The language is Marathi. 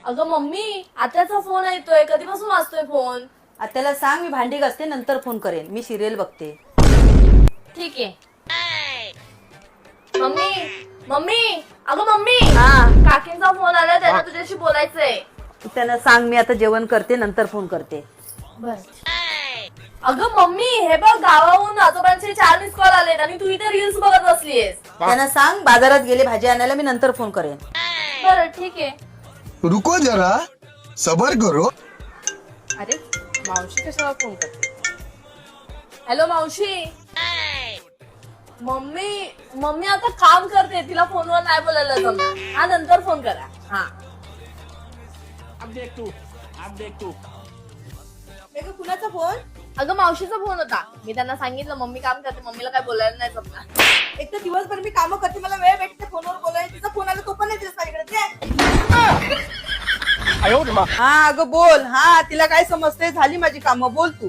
अगं मम्मी आत्याचा फोन येतोय, कधीपासून वाजतोय फोन? आत्याला सांग मी भांडी घासते नंतर फोन करेन, मी सिरियल बघते. ठीक आहे. मम्मी मम्मी अगं मम्मी, हा काकींचा फोन आला, त्यांना तुझ्याशी बोलायचंय. त्यांना सांग मी आता जेवण करते नंतर फोन करते. बर. अगं मम्मी हे बघ, गावाहून आजोबांचे 4 मिस कॉल आलेत आणि तू इथे रील्स बघत बसलीयस. त्यांना सांग बाजारात गेले भाजी आणायला, मी नंतर फोन करेन. बरं ठीक आहे. रुको जरा सबर करो. अरे मावशी कशाला फोन करते? हॅलो मावशी. मम्मी मम्मी आता काम करते, तिला फोनवर नाही बोलायला जमणार. हा नंतर फोन करा. हा अब देख तू. कुणाचा फोन? अगं मावशीचा फोन होता. मी त्यांना सांगितलं मम्मी काम करते, मम्मीला काय बोलायला नाही जमणार. एक तर दिवसभर मी काम करते, मला वेळ भेटते फोनवर बोलायला. तिचा फोन आला तो पण नाही दिसत माझ्याकडे. हा अगं बोल. हा तिला काय समजते, झाली माझी कामं, बोल तू.